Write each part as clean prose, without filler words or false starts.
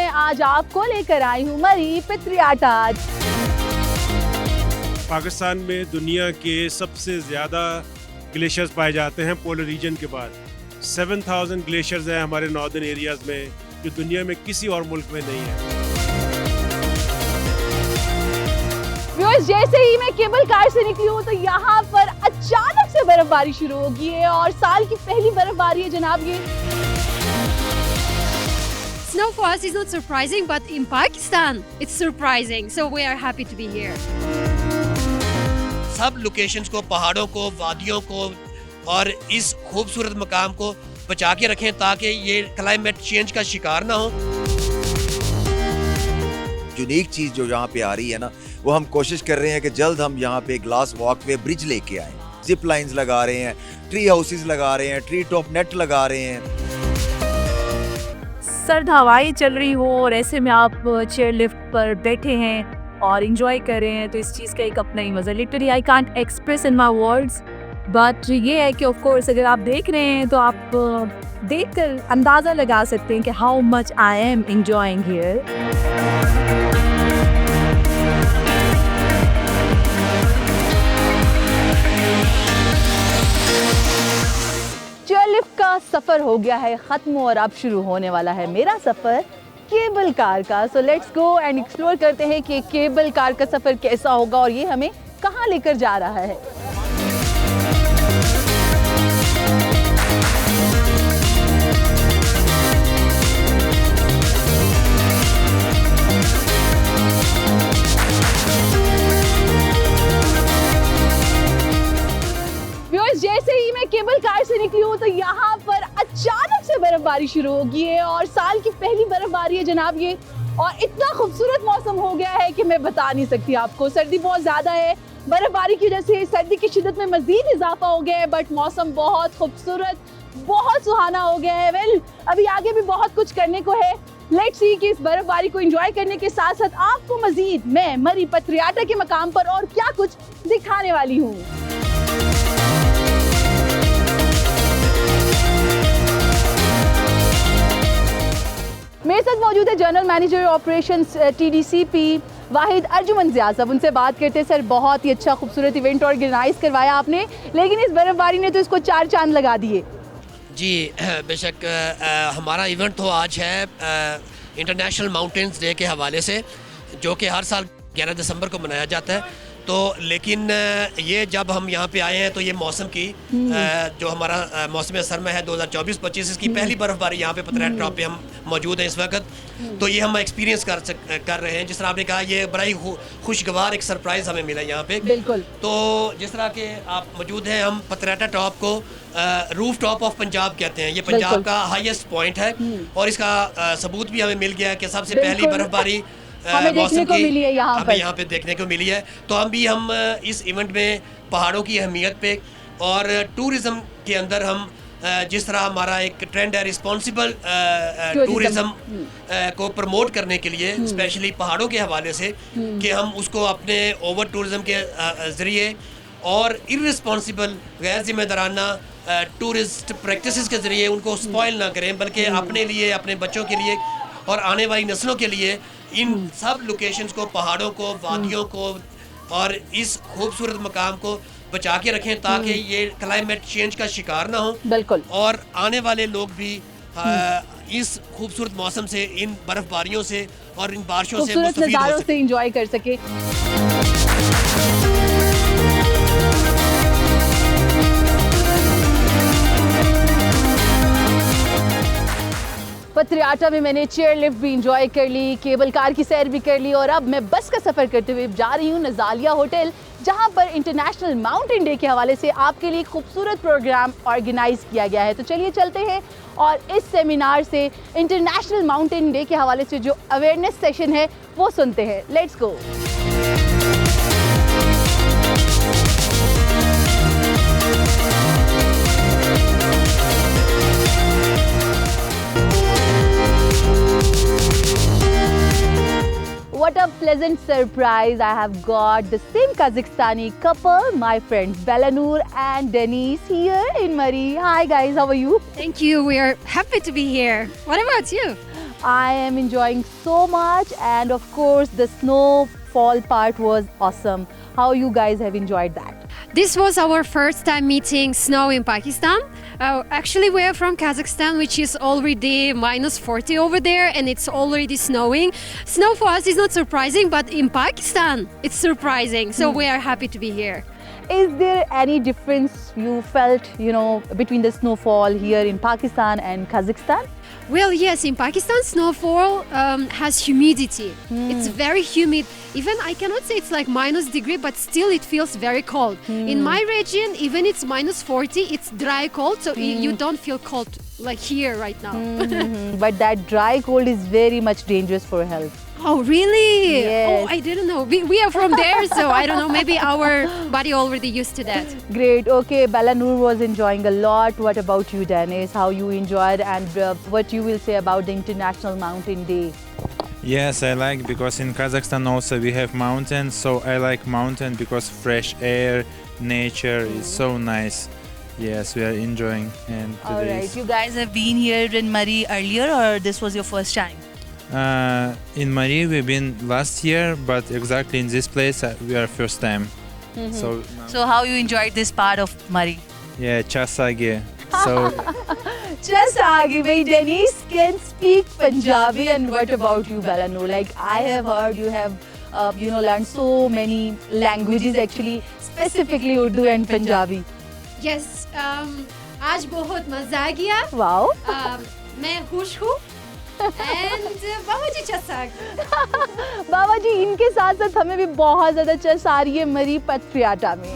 मैं आज आपको लेकर आई हूँ मरी पित्रियाटा। पाकिस्तान में दुनिया के सबसे ज़्यादा ग्लेशियर्स पाए जाते हैं पोलर रीजन के बाद। 7000 ग्लेशियर्स हैं हमारे नॉर्दर्न एरियाज़ में, जो दुनिया में किसी और मुल्क में नहीं है। व्यूअर्स, जैसे ही मैं केबल कार से निकली हूँ तो यहाँ पर अचानक से बर्फबारी शुरू हो गई है और साल की पहली बर्फबारी है जनाब ये। Snow for us is not surprising, but in Pakistan, it's surprising. So we are happy to be here. सब लोकेशंस को, पहाड़ों को, वादियों को और इस खूबसूरत मकाम को बचा के रखें ताकि ये क्लाइमेट चेंज का शिकार ना हो। यूनिक चीज़ जो यहाँ पे आ रही है ना, वो हम कोशिश कर रहे हैं कि जल्द हम यहाँ पे ग्लास वॉकवे ब्रिज लेके आए। जिप लाइंस लगा रहे हैं, ट्री हाउसेस लगा रहे हैं, ट्री टॉप नेट लगा रहे हैं। सर्द हवाएं चल रही हो और ऐसे में आप चेयर लिफ्ट पर बैठे हैं और एंजॉय कर रहे हैं, तो इस चीज़ का एक अपना ही मज़ा। Literally I can't express in my words, but ये है कि ऑफ कोर्स अगर आप देख रहे हैं तो आप देखकर अंदाज़ा लगा सकते हैं कि how much I am enjoying here. Chair lift का सफर हो गया है खत्म और अब शुरू होने वाला है मेरा सफर केबल कार का। So let's go and explore करते हैं कि केबल कार का सफर कैसा होगा और ये हमें कहाँ लेकर जा रहा है। जैसे ही मैं केबल कार से निकली हूँ तो यहाँ पर अचानक से बर्फबारी शुरू हो गई है और साल की पहली बर्फबारी है जनाब ये। और इतना खूबसूरत मौसम हो गया है कि मैं बता नहीं सकती आपको। सर्दी बहुत ज़्यादा है, बर्फबारी की वजह से सर्दी की शिद्दत में मज़ीद इजाफा हो गया है, बट मौसम बहुत खूबसूरत, बहुत सुहाना हो गया है। वेल, अभी आगे भी बहुत कुछ करने को है। लेट्स सी कि इस बर्फबारी को एंजॉय करने के साथ साथ आपको मज़ीद मैं मरी पित्रियाटा के मकाम पर और क्या कुछ दिखाने वाली हूँ। मेरे साथ मौजूद है जनरल मैनेजर ऑपरेशंस TDCP वाहिद अर्जुमन ज़िया साहब। उनसे बात करते हैं। सर, बहुत ही अच्छा खूबसूरत इवेंट ऑर्गेनाइज करवाया आपने, लेकिन इस बर्फबारी ने तो इसको चार चांद लगा दिए। जी बेशक, हमारा इवेंट तो आज है इंटरनेशनल माउंटेन्स डे के हवाले से, जो कि हर साल 11 दिसंबर को मनाया जाता है। तो लेकिन ये जब हम यहाँ पे आए हैं तो ये मौसम की जो हमारा मौसम सरमा है 2024-25, इसकी पहली बर्फबारी यहाँ पे पित्रियाटा टॉप पे हम मौजूद हैं इस वक्त। तो ये हम एक्सपीरियंस कर रहे हैं। जिस तरह आपने कहा, ये बड़ा ही खुशगवार एक सरप्राइज़ हमें मिला यहाँ पे। बिल्कुल। तो जिस तरह के आप मौजूद हैं, हम पित्रियाटा टॉप को रूफ टॉप ऑफ पंजाब कहते हैं। ये पंजाब का हाईएस्ट पॉइंट है और इसका सबूत भी हमें मिल गया है कि सबसे पहली बर्फबारी हमें देखने को मिली है यहाँ पे देखने को मिली है। तो हम इस इवेंट में पहाड़ों की अहमियत पे और टूरिज़्म के अंदर हम जिस तरह हमारा एक ट्रेंड है रिस्पॉन्सिबल टूरिज़्म को प्रमोट करने के लिए, स्पेशली पहाड़ों के हवाले से, कि हम उसको अपने ओवर टूरिज़्म के ज़रिए और इर्रिस्पॉन्सिबल गैर जिम्मेदाराना टूरिस्ट प्रैक्टिसेस के ज़रिए उनको स्पॉइल ना करें, बल्कि अपने लिए, अपने बच्चों के लिए और आने वाली नस्लों के लिए इन सब लोकेशंस को, पहाड़ों को, वादियों को और इस खूबसूरत मकाम को बचा के रखें ताकि ये क्लाइमेट चेंज का शिकार ना हो। बिल्कुल। और आने वाले लोग भी इस खूबसूरत मौसम से, इन बर्फबारियों से और इन बारिशों से मुस्तफीद हो सके, एंजॉय कर सके। पित्रियाटा में मैंने चेयर लिफ्ट भी इंजॉय कर ली, केबल कार की सैर भी कर ली और अब मैं बस का सफ़र करते हुए जा रही हूँ नज़ालिया होटल, जहाँ पर इंटरनेशनल माउंटेन डे के हवाले से आपके लिए खूबसूरत प्रोग्राम ऑर्गेनाइज किया गया है। तो चलिए चलते हैं और इस सेमिनार से इंटरनेशनल माउंटेन डे के हवाले से जो अवेयरनेस सेशन है वो सुनते हैं। Let's go. What a pleasant surprise. I have got the same Kazakhstani couple, my friends Belanur and Denise here in Mari. Hi guys, how are you? Thank you. We are happy to be here. What about you? I am enjoying so much, and of course the snowfall part was awesome. How you guys have enjoyed that? This was our first time meeting snow in Pakistan. Actually, we are from Kazakhstan, which is already minus 40 over there, and it's already snowing. Snow for us is not surprising, but in Pakistan, it's surprising. So we are happy to be here. Is there any difference you felt, between the snowfall here in Pakistan and Kazakhstan? Well, yes, in Pakistan, snowfall has humidity. It's very humid. Even I cannot say it's like minus degree, but still it feels very cold. In my region, even it's minus 40, it's dry cold, so you don't feel cold like here right now. But that dry cold is very much dangerous for health. Oh, really? Yes. Oh, I didn't know. We are from there, so I don't know. Maybe our body already used to that. Great. Okay, Bella Noor was enjoying a lot. What about you, Dennis? How you enjoyed, and what you will say about the International Mountain Day? Yes, I like, because in Kazakhstan also we have mountains, so I like mountain because fresh air, nature is so nice. Yes, we are enjoying. And All today right, you guys have been here in Murree earlier, or this was your first time? in Murree we've been last year, but exactly in this place we are first time. So So how you enjoyed this part of Murree? yeah, Chasage. So Just Agibay, Dennis can speak Punjabi, and what about you, Bella Noor? Like, I have heard you have, learned so many languages, actually, specifically Urdu and Punjabi. Yes, आज बहुत मजा गया. Wow. मैं खुश हूँ. And बाबा जी चसाग. बाबा जी, इनके साथ साथ हमें भी बहुत ज़्यादा चस आ रही है मरी पत्रियाटा में.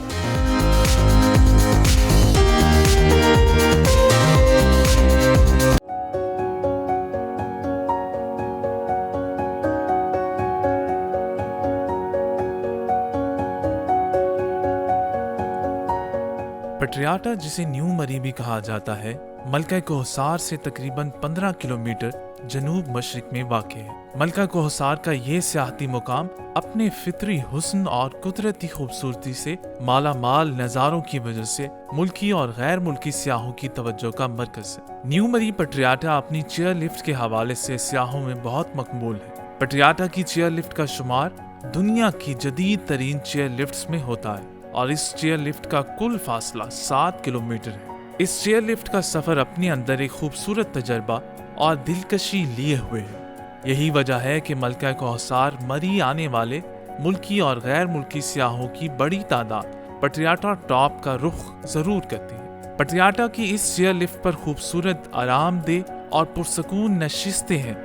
पटियाटा, जिसे न्यू मरी भी कहा जाता है, मलका कोहसार से तकरीबन 15 किलोमीटर जनूब मशरिक में वाक़ है। मलका कोहसार का ये सियाहती मुकाम अपने फितरी हुस्न और कुदरती खूबसूरती से माला माल नज़ारों की वजह से मुल्की और गैर मुल्की सियाहों की तवज्जो का मरकज है। न्यू मरी पटियाटा अपनी चेयर लिफ्ट के हवाले से सियाहों में बहुत मकबूल है। पटियाटा की चेयर लिफ्ट का शुमार दुनिया की जदीद तरीन चेयर लिफ्ट्स में होता है और इस चेयर लिफ्ट का कुल फासला 7 किलोमीटर है। इस चेयर लिफ्ट का सफर अपने अंदर एक खूबसूरत तजर्बा और दिलकशी लिए हुए है। यही वजह है कि मलका कोहसार मरी आने वाले मुल्की और गैर मुल्की सियाहों की बड़ी तादाद पटियाटा टॉप का रुख जरूर करती है। पटियाटा की इस चेयर लिफ्ट पर खूबसूरत, आरामदेह और पुरसकून नशिस्तें हैं।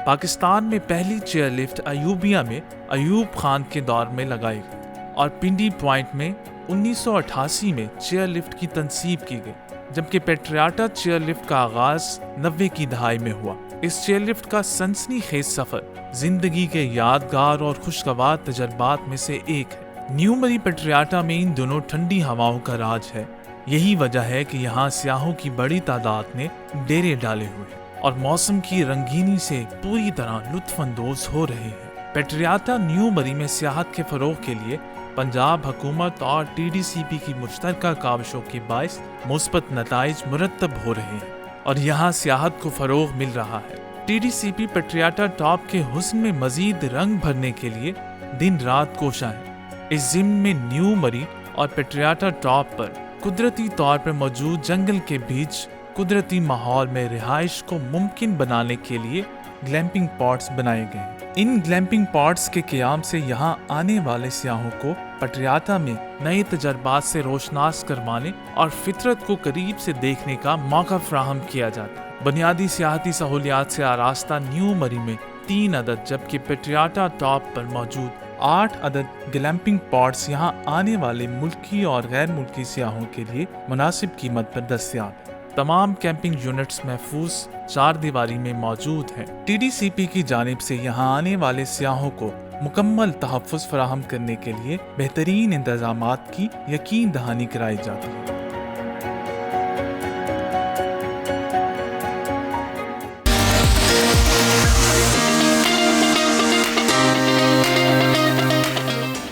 पाकिस्तान में पहली चेयर लिफ्ट अयूबिया में अयूब खान के दौर में लगाई गई और पिंडी पॉइंट में 1988 में चेयर लिफ्ट की तनसीब की गई, जबकि पेट्रियाटा चेयर लिफ्ट का आगाज 90 की दहाई में हुआ। इस चेयर लिफ्ट का सनसनीखेज सफर जिंदगी के यादगार और खुशगवार तजर्बात में से एक है। न्यू मरी पेट्रियाटा में इन दोनों ठंडी हवाओं का राज है। यही वजह है कि यहाँ सियाहों की बड़ी तादाद ने डेरे डाले हुए हैं और मौसम की रंगीनी से पूरी तरह लुत्फानंदोज हो रहे हैं। पेट्रियाटा न्यू मरी में सियाहत के फरोग के लिए पंजाब हुकूमत और TDCP की मुश्तरका काविशों के बाइस मुस्बत नताइज मुरतब हो रहे हैं और यहाँ सियाहत को फरोग मिल रहा है। TDCP पेट्रियाटा टॉप के हुस्न में मजीद रंग भरने के लिए दिन रात कोशा है। इस जिम्न में न्यू मरी और पेट्रियाटा टॉप पर कुदरती तौर पर मौजूद जंगल के बीच कुदरती माहौल में रिहाइश को मुमकिन बनाने के लिए ग्लैम्पिंग पॉट्स बनाए गए हैं। इन ग्लैम्पिंग पॉट्स के क़याम से यहाँ आने वाले सियाहों को पटियाटा में नए तजर्बात से रोशनास करवाने और फितरत को करीब से देखने का मौका फराहम किया जाता है। बुनियादी सियाहती सहूलियात से आरास्ता न्यू मरी में 3 अदद, जबकि पेट्रियाटा टॉप पर मौजूद 8 अदद ग्लैम्पिंग पॉट्स यहाँ आने वाले मुल्की और गैर मुल्की सियाहों के लिए मुनासिब कीमत पर दस्तयाब है। तमाम कैंपिंग यूनिट्स महफूज 4 दीवारी में मौजूद हैं। TDCP की जानिब से यहाँ आने वाले सियाहों को मुकम्मल तहफ़्फ़ुज़ फराहम करने के लिए बेहतरीन इंतजामात की यकीन दहानी कराई जाती है।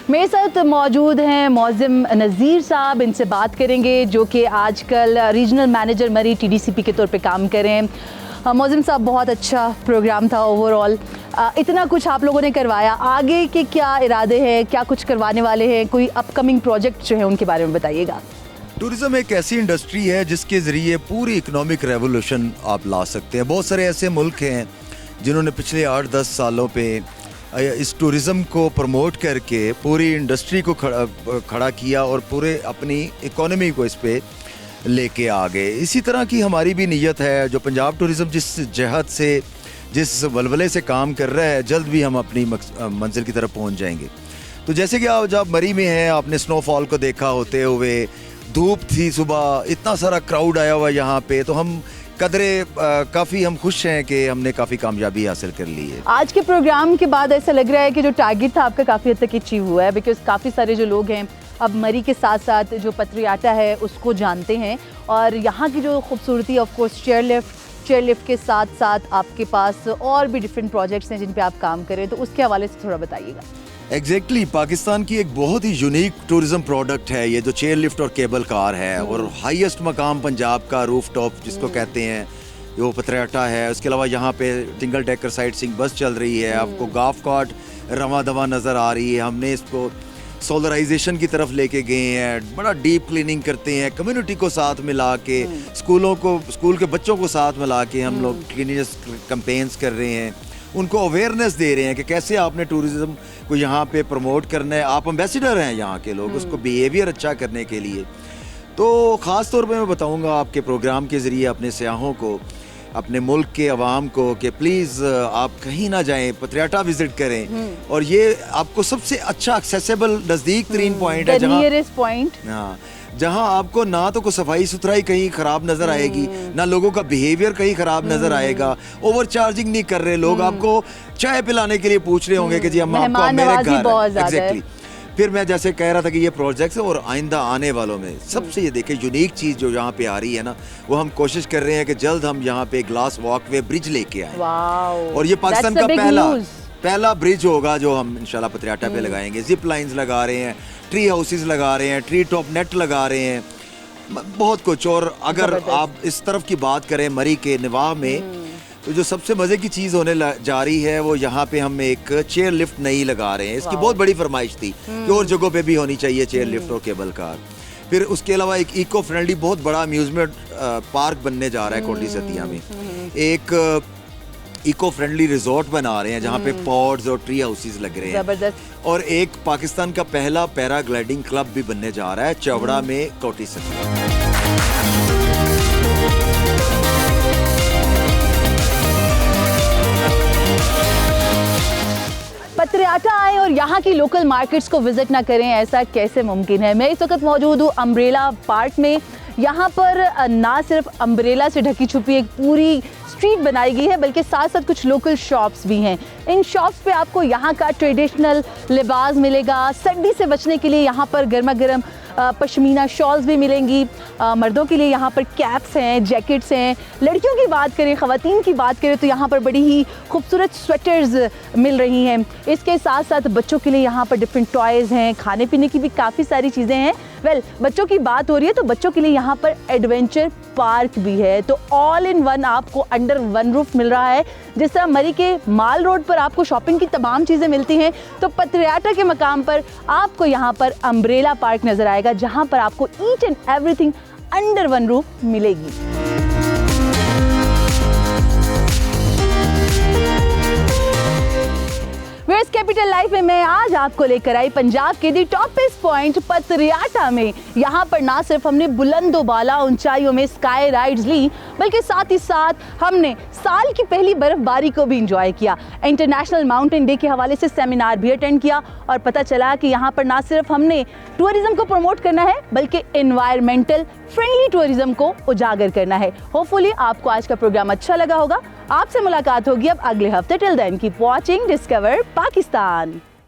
मेरे साथ मौजूद हैं मौज़िम नज़ीर साहब, इनसे बात करेंगे जो कि आजकल रीजनल मैनेजर मरी TDCP के तौर पे काम कर रहे हैं। मौज़िम साहब, बहुत अच्छा प्रोग्राम था ओवरऑल, इतना कुछ आप लोगों ने करवाया, आगे के क्या इरादे हैं, क्या कुछ करवाने वाले हैं, कोई अपकमिंग प्रोजेक्ट जो है उनके बारे में बताइएगा। टूरिज़्म एक ऐसी इंडस्ट्री है जिसके ज़रिए पूरी इकोनॉमिक रेवोल्यूशन आप ला सकते हैं। बहुत सारे ऐसे मुल्क हैं जिन्होंने पिछले 8-10 सालों पे इस टूरिज़्म को प्रमोट करके पूरी इंडस्ट्री को खड़ा किया और पूरे अपनी इकोनॉमी को इस पे लेके आ गए। इसी तरह की हमारी भी नीयत है। जो पंजाब टूरिज़्म जिस जहत से, जिस वलवले से काम कर रहा है, जल्द भी हम अपनी मंजिल की तरफ पहुंच जाएंगे। तो जैसे कि आप जब मरी में हैं, आपने स्नोफॉल को देखा होते हुए, धूप थी सुबह, इतना सारा क्राउड आया हुआ यहाँ पे, तो हम काफ़ी हम खुश हैं कि हमने काफ़ी कामयाबी हासिल कर ली है। आज के प्रोग्राम के बाद ऐसा लग रहा है कि जो टारगेट था आपका काफ़ी हद तक अचीव हुआ है, बिकॉज काफ़ी सारे जो लोग हैं अब मरी के साथ साथ जो पत्रियाटा है उसको जानते हैं, और यहाँ की जो खूबसूरती ऑफ कोर्स चेयर लिफ्ट के साथ साथ आपके पास और भी डिफरेंट प्रोजेक्ट्स हैं जिन पे आप काम करें, तो उसके हवाले से थोड़ा बताइएगा। एग्जैक्टली पाकिस्तान की एक बहुत ही यूनिक टूरिज़्म प्रोडक्ट है ये जो चेयर लिफ्ट और केबल कार है, और हाईएस्ट मकाम पंजाब का रूफ टॉप जिसको कहते हैं वो पत्रियाटा है। उसके अलावा यहाँ पे सिंगल डेकर साइट सिंग बस चल रही है, आपको गाफ कार्ट रवा दवा नज़र आ रही है। हमने इसको सोलराइजेशन की तरफ लेके गए हैं, बड़ा डीप क्लीनिंग करते हैं, कम्युनिटी को साथ मिला के, स्कूल के बच्चों को साथ मिला के हम लोग क्लीनिनेस कैंपेन्स कर रहे हैं, उनको अवेयरनेस दे रहे हैं कि कैसे आपने टूरिज़्म को यहाँ पे प्रमोट करना है। आप एम्बेसडर हैं यहाँ के लोग, उसको बिहेवियर अच्छा करने के लिए। तो ख़ास तौर पे मैं बताऊँगा आपके प्रोग्राम के ज़रिए अपने सयाहों को, अपने मुल्क के अवाम को कि प्लीज़ आप कहीं ना जाएं, पत्रियाटा विज़िट करें। और ये आपको सबसे अच्छा एक्सेसिबल नज़दीक तरीन पॉइंट है, जहाँ आपको ना तो कोई सफाई सुथराई कहीं ख़राब नज़र आएगी, ना लोगों का बिहेवियर कहीं ख़राब नज़र आएगा। ओवर चार्जिंग नहीं कर रहे लोग, आपको चाय पिलाने के लिए पूछ रहे होंगे कि जी हम आपको मेरे घर। एग्जैक्टली। फिर मैं जैसे कह रहा था कि ये प्रोजेक्ट्स और आइंदा आने वालों में सबसे ये देखें यूनिक चीज़ जो यहाँ पे आ रही है ना, वो हम कोशिश कर रहे हैं कि जल्द हम यहाँ पे ग्लास वॉकवे ब्रिज लेके आए। और ये पाकिस्तान का पहला ब्रिज होगा जो हम इंशाल्लाह पत्रियाटा पे लगाएंगे। जिप लाइंस लगा रहे हैं, ट्री हाउसेस लगा रहे हैं, ट्री टॉप नेट लगा रहे हैं, बहुत कुछ। और अगर आप इस तरफ की बात करें मरी के निवाह में, तो जो सबसे मज़े की चीज़ होने जा रही है वो यहाँ पे हम एक चेयर लिफ्ट नई लगा रहे हैं। इसकी बहुत बड़ी फरमाइश थी कि और जगहों पे भी होनी चाहिए चेयर लिफ्ट और केबल कार। फिर उसके अलावा एक इको फ्रेंडली बहुत बड़ा अम्यूजमेंट पार्क बनने जा रहा है कोटली सतिया में। एक इको फ्रेंडली रिजॉर्ट बना रहे हैं जहाँ पे पॉड्स और ट्री हाउसेस लग रहे हैं। और एक पाकिस्तान का पहला पैराग्लाइडिंग क्लब भी बनने जा रहा है चवड़ा में कोटली सतिया। पत्रियाटा आए और यहाँ की लोकल मार्केट्स को विजिट ना करें, ऐसा कैसे मुमकिन है। मैं इस वक्त मौजूद हूँ अम्ब्रेला पार्क में। यहाँ पर ना सिर्फ अम्ब्रेला से ढकी छुपी एक पूरी स्ट्रीट बनाई गई है, बल्कि साथ साथ कुछ लोकल शॉप्स भी हैं। इन शॉप्स पे आपको यहाँ का ट्रेडिशनल लिबास मिलेगा। सर्दी से बचने के लिए यहाँ पर गर्मा गर्म पश्मीना शॉल्स भी मिलेंगी। मर्दों के लिए यहाँ पर कैप्स हैं, जैकेट्स हैं। लड़कियों की बात करें, ख़वातीन की बात करें तो यहाँ पर बड़ी ही खूबसूरत स्वेटर्स मिल रही हैं। इसके साथ साथ बच्चों के लिए यहाँ पर डिफरेंट टॉयज़ हैं, खाने पीने की भी काफ़ी सारी चीज़ें हैं। बच्चों की बात हो रही है तो बच्चों के लिए यहाँ पर एडवेंचर पार्क भी है। तो ऑल इन वन आपको अंडर वन रूफ मिल रहा है। जिस तरह मरी के माल रोड पर आपको शॉपिंग की तमाम चीज़ें मिलती हैं, तो पत्रियाटा के मकाम पर आपको यहाँ पर अम्ब्रेला पार्क नज़र आएगा, जहाँ पर आपको each and everything under one roof मिलेगी। वेस्ट कैपिटल लाइफ में मैं आज आपको लेकर आई पंजाब के दी टॉपेस्ट पॉइंट पत्रियाटा में। यहाँ पर ना सिर्फ हमने बुलंदोबाला ऊंचाइयों में स्काई राइड्स ली, बल्कि साथ ही साथ हमने साल की पहली बर्फबारी को भी इंजॉय किया। इंटरनेशनल माउंटेन डे के हवाले से सेमिनार भी अटेंड किया और पता चला कि यहाँ पर ना सिर्फ हमने टूरिज्म को प्रमोट करना है, बल्कि एनवायरमेंटल फ्रेंडली टूरिज्म को उजागर करना है। होपफुली आपको आज का प्रोग्राम अच्छा लगा होगा। आपसे मुलाकात होगी अब अगले हफ्ते। Till then keep watching discover Pakistan.